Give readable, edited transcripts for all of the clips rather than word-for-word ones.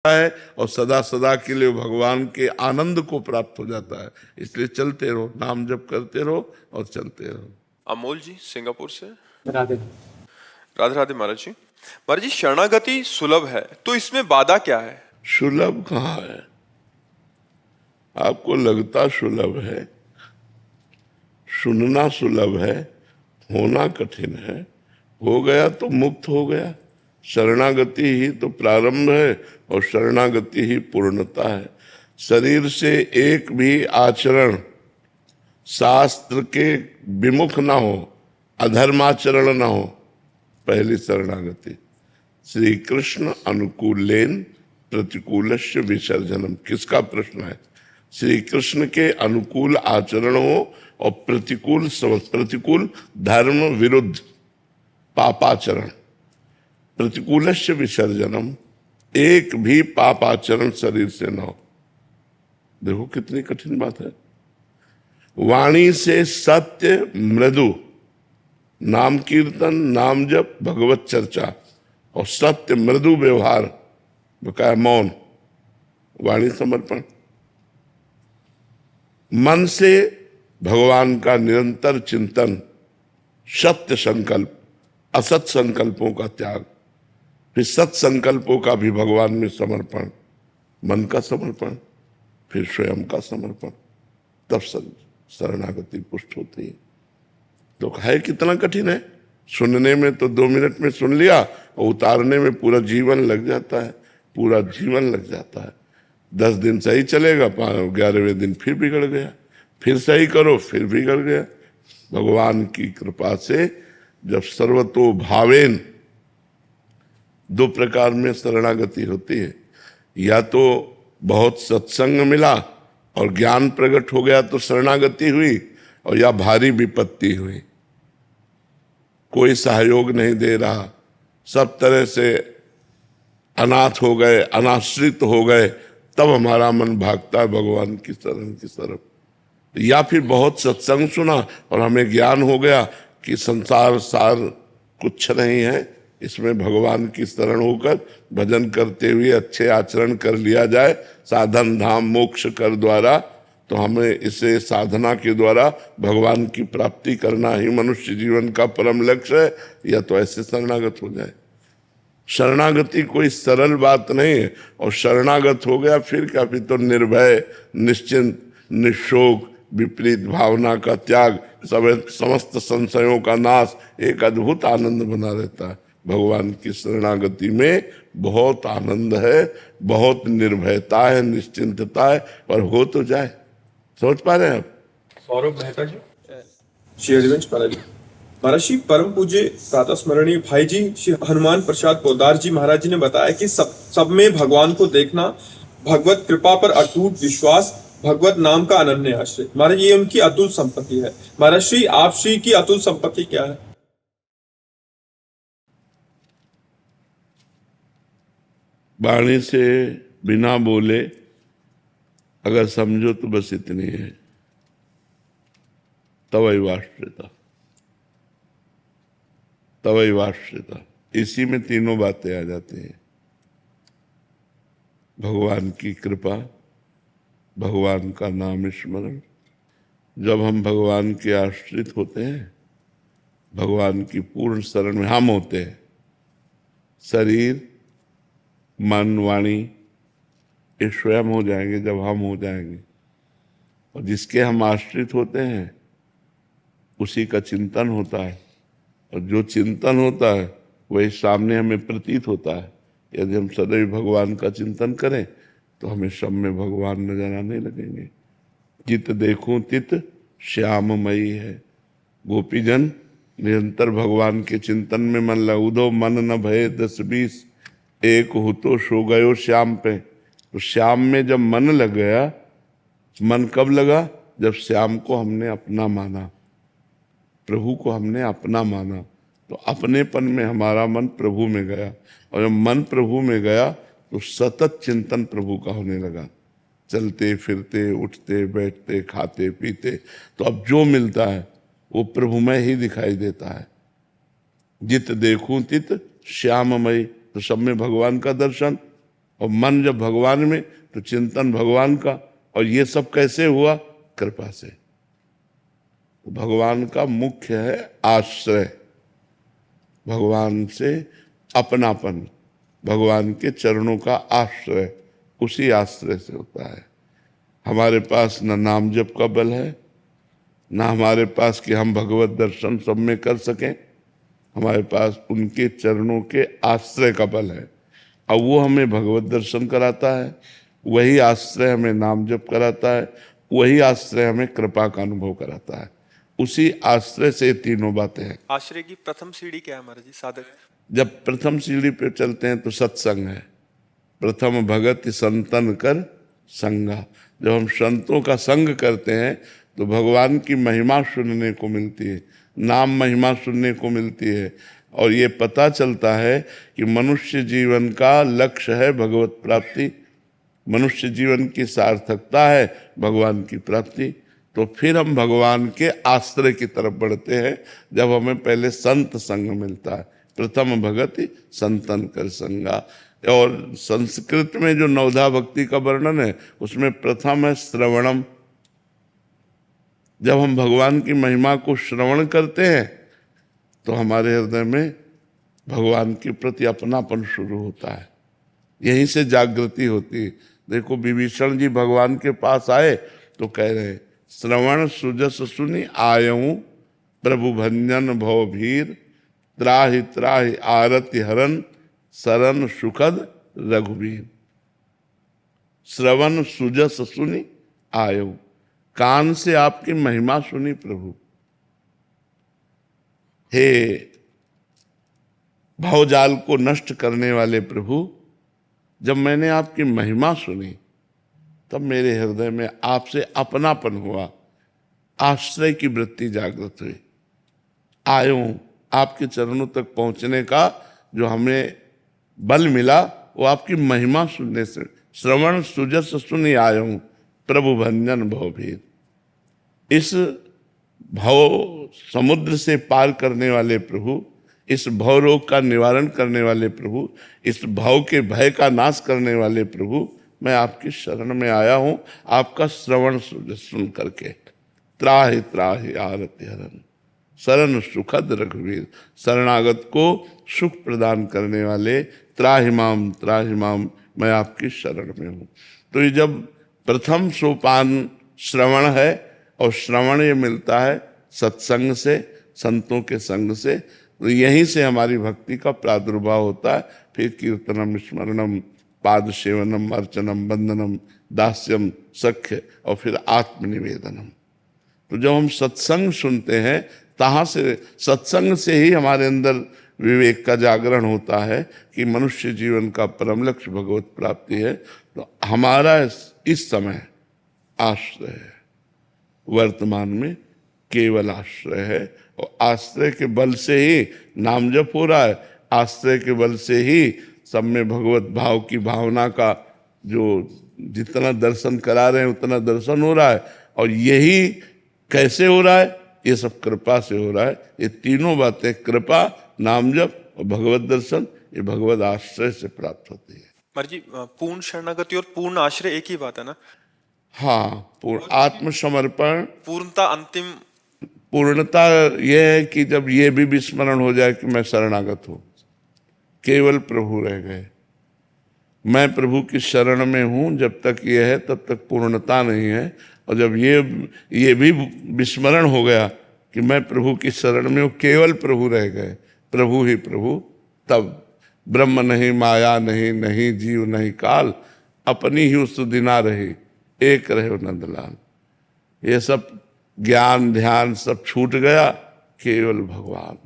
है और सदा सदा के लिए भगवान के आनंद को प्राप्त हो जाता है। इसलिए चलते रहो, नाम जप करते रहो और चलते रहो। अमोल जी सिंगापुर से। राधे राधे राधे महाराज जी। महाराज जी, शरणागति सुलभ है तो इसमें बाधा क्या है? सुलभ कहाँ है? आपको लगता सुलभ है, सुनना सुलभ है, होना कठिन है। हो गया तो मुक्त हो गया। शरणागति ही तो प्रारंभ है और शरणागति ही पूर्णता है। शरीर से एक भी आचरण शास्त्र के विमुख ना हो, अधर्माचरण ना हो, पहली शरणागति। श्री कृष्ण अनुकूलेन प्रतिकूलस्य विसर्जनम। किसका प्रश्न है? श्री कृष्ण के अनुकूल आचरण हो और प्रतिकूल धर्म विरुद्ध पापाचरण। प्रतिकूलस्य विसर्जनम, एक भी पापाचरण शरीर से न हो। देखो कितनी कठिन बात है। वाणी से सत्य मृदु, नाम कीर्तन, नाम जप, भगवत चर्चा और सत्य मृदु व्यवहार, बकाया मौन, वाणी समर्पण। मन से भगवान का निरंतर चिंतन, सत्य संकल्प, असत संकल्पों का त्याग, फिर सत संकल्पों का भी भगवान में समर्पण, मन का समर्पण, फिर स्वयं का समर्पण, तब शरणागति पुष्ट होती है। तो है कितना कठिन है। सुनने में तो 2 मिनट में सुन लिया और उतारने में पूरा जीवन लग जाता है, पूरा जीवन लग जाता है। 10 दिन सही चलेगा, 11वें दिन फिर बिगड़ गया, फिर सही करो फिर बिगड़ गया। भगवान की कृपा से जब सर्वतो भावेन, 2 प्रकार में शरणागति होती है। या तो बहुत सत्संग मिला और ज्ञान प्रकट हो गया तो शरणागति हुई, और या भारी विपत्ति हुई, कोई सहयोग नहीं दे रहा, सब तरह से अनाथ हो गए, अनाश्रित हो गए, तब हमारा मन भागता है भगवान की शरण की तरफ। या फिर बहुत सत्संग सुना और हमें ज्ञान हो गया कि संसार सार कुछ नहीं है, इसमें भगवान की शरण होकर भजन करते हुए अच्छे आचरण कर लिया जाए, साधन धाम मोक्ष कर द्वारा, तो हमें इसे साधना के द्वारा भगवान की प्राप्ति करना ही मनुष्य जीवन का परम लक्ष्य है। या तो ऐसे शरणागत हो जाए। शरणागति कोई सरल बात नहीं है। और शरणागत हो गया फिर क्या, फिर तो निर्भय, निश्चिंत, निशोक, विपरीत भावना का त्याग, समस्त संशयों का नाश, एक अद्भुत आनंद बना रहता है। भगवान की शरणागति में बहुत आनंद है, बहुत निर्भयता है, निश्चिंतता है, पर हो तो जाए। सोच पा रहे हैं आप? सौरभ मेहता जी, श्री हरिवंश पाला जी। महाराज श्री परम पूज्य प्रातः स्मरणीय भाई जी श्री हनुमान प्रसाद पोदार जी महाराज जी ने बताया कि सब में भगवान को देखना, भगवत कृपा पर अटूट विश्वास, भगवत नाम का अनन्य आश्रय। महाराज ये उनकी अतुल संपत्ति है। महाराज श्री आप श्री की अतुल संपत्ति क्या है? वाणी से बिना बोले अगर समझो तो बस इतनी है, तवैवाश्रिता, तवैवाश्रिता। इसी में तीनों बातें आ जाती हैं। भगवान की कृपा, भगवान का नाम स्मरण। जब हम भगवान के आश्रित होते हैं, भगवान की पूर्ण शरण में हम होते हैं, शरीर मन वाणी ये स्वयं हो जाएंगे जब हम हो जाएंगे। और जिसके हम आश्रित होते हैं उसी का चिंतन होता है, और जो चिंतन होता है वही सामने हमें प्रतीत होता है। यदि हम सदैव भगवान का चिंतन करें तो हमें सब में भगवान नजर आने लगेंगे। जित देखूं तित श्याममयी है। गोपीजन निरंतर भगवान के चिंतन में मन लगो, मन न भये 10-20, एक हो तो सो गयो श्याम पे। तो श्याम में जब मन लग गया, मन कब लगा? जब श्याम को हमने अपना माना, प्रभु को हमने अपना माना, तो अपनेपन में हमारा मन प्रभु में गया। और जब मन प्रभु में गया तो सतत चिंतन प्रभु का होने लगा, चलते फिरते, उठते बैठते, खाते पीते। तो अब जो मिलता है वो प्रभुमय ही दिखाई देता है। जित देखूं तित श्याममय, तो सब में भगवान का दर्शन। और मन जब भगवान में तो चिंतन भगवान का। और ये सब कैसे हुआ? कृपा से। भगवान का मुख्य है आश्रय, भगवान से अपनापन, भगवान के चरणों का आश्रय, उसी आश्रय से होता है। हमारे पास न नाम जप का बल है, ना हमारे पास कि हम भगवत दर्शन सब में कर सकें। हमारे पास उनके चरणों के आश्रय का बल है। अब वो हमें भगवत दर्शन कराता है, वही आश्रय हमें नाम जप कराता है, वही आश्रय हमें कृपा का अनुभव कराता है। उसी आश्रय से तीनों बातें हैं। आश्रय की प्रथम सीढ़ी क्या है महाराज जी? साधक जब प्रथम सीढ़ी पे चलते हैं तो सत्संग है। प्रथम भगत संतन कर संगा। जब हम संतों का संग करते हैं तो भगवान की महिमा सुनने को मिलती है, नाम महिमा सुनने को मिलती है। और ये पता चलता है कि मनुष्य जीवन का लक्ष्य है भगवत प्राप्ति, मनुष्य जीवन की सार्थकता है भगवान की प्राप्ति। तो फिर हम भगवान के आश्रय की तरफ बढ़ते हैं जब हमें पहले संत संग मिलता है। प्रथम भगति संतन कर संगा। और संस्कृत में जो नवधा भक्ति का वर्णन है उसमें प्रथम है श्रवणम। जब हम भगवान की महिमा को श्रवण करते हैं तो हमारे हृदय में भगवान के प्रति अपनापन शुरू होता है, यहीं से जागृति होती है। देखो विभीषण जी भगवान के पास आए तो कह रहे श्रवण सुजस सुनि आयऊं प्रभु भंजन भव भीर त्राहि त्राहि आरति हरन शरण सुखद रघुवीर। श्रवण सुजस सुनि आयऊं, कान से आपकी महिमा सुनी प्रभु। हे भवजाल को नष्ट करने वाले प्रभु, जब मैंने आपकी महिमा सुनी तब मेरे हृदय में आपसे अपनापन हुआ, आश्रय की वृत्ति जागृत हुई। आयो, आपके चरणों तक पहुंचने का जो हमें बल मिला वो आपकी महिमा सुनने से। श्रवण सुजस सुनि आयो प्रभु भंजन भवभीर। इस भव समुद्र से पार करने वाले प्रभु, इस भव रोग का निवारण करने वाले प्रभु, इस भव के भय का नाश करने वाले प्रभु, मैं आपकी शरण में आया हूं आपका श्रवण सुन करके। त्राहि त्राहि आरति हरन शरण सुखद रघुवीर। शरणागत को सुख प्रदान करने वाले त्राहि माम, मैं आपकी शरण में हूं। तो ये जब प्रथम सोपान श्रवण है, और श्रवण ये मिलता है सत्संग से, संतों के संग से, तो यहीं से हमारी भक्ति का प्रादुर्भाव होता है। फिर कीर्तनम स्मरणम पाद सेवनम अर्चनम बंदनम दास्यम सख्य और फिर आत्मनिवेदनम। तो जब हम सत्संग सुनते हैं तहाँ से, सत्संग से ही हमारे अंदर विवेक का जागरण होता है कि मनुष्य जीवन का परम लक्ष्य भगवत प्राप्ति है। तो हमारा इस समय आश्रय है, वर्तमान में केवल आश्रय है। और आश्रय के बल से ही नाम जप हो रहा है, आश्रय के बल से ही सब में भगवत भाव की भावना का जो जितना दर्शन करा रहे हैं उतना दर्शन हो रहा है। और यही कैसे हो रहा है? ये सब कृपा से हो रहा है। ये तीनों बातें, कृपा, नाम जप और भगवत दर्शन, ये भगवत आश्रय से प्राप्त होती है। महाराज जी पूर्ण शरणागति और पूर्ण आश्रय एक ही बात है ना? हाँ, पूर्ण आत्मसमर्पण, पूर्णता, अंतिम पूर्णता यह है कि जब ये भी विस्मरण हो जाए कि मैं शरणागत हूँ, केवल प्रभु रह गए, मैं प्रभु की शरण में हूँ, जब तक ये है तब तक पूर्णता नहीं है। और जब ये भी विस्मरण हो गया कि मैं प्रभु की शरण में हूँ, केवल प्रभु रह गए, प्रभु ही प्रभु, तब ब्रह्म नहीं, माया नहीं, नहीं जीव नहीं काल, अपनी ही सुदिना रही, एक रहे नंदलाल। ये सब ज्ञान ध्यान सब छूट गया, केवल भगवान,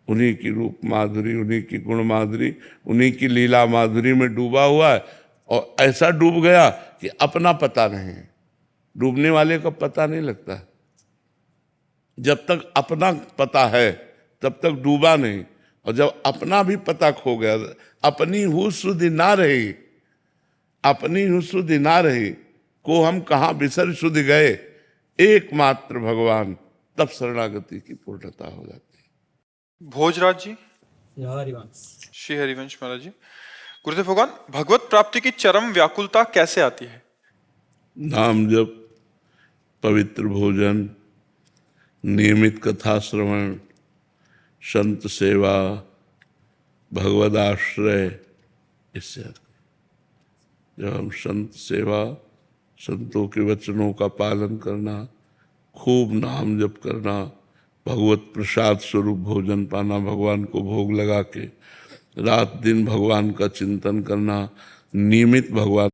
उन्हीं की रूप माधुरी, उन्हीं की गुण माधुरी, उन्हीं की लीला माधुरी में डूबा हुआ है। और ऐसा डूब गया कि अपना पता नहीं है। डूबने वाले का पता नहीं लगता, जब तक अपना पता है तब तक डूबा नहीं। और जब अपना भी पता खो गया, अपनी हु सुधि ना रही, अपनी हु सुधि ना रही, को हम कहाँ बिसर सुध गए, एकमात्र भगवान, तब शरणागति की पूर्णता हो जाती है। भोजराज जी, हरिवंश। श्री हरिवंश महाराज जी, गुरुदेव भगवान, भगवत प्राप्ति की चरम व्याकुलता कैसे आती है? नाम जप, पवित्र भोजन, नियमित कथा श्रवण, संत सेवा, भगवद आश्रय, इससे जब हम संत सेवा, संतों के वचनों का पालन करना, खूब नाम जप करना, भगवत प्रसाद स्वरूप भोजन पाना, भगवान को भोग लगा के रात दिन भगवान का चिंतन करना, नियमित भगवान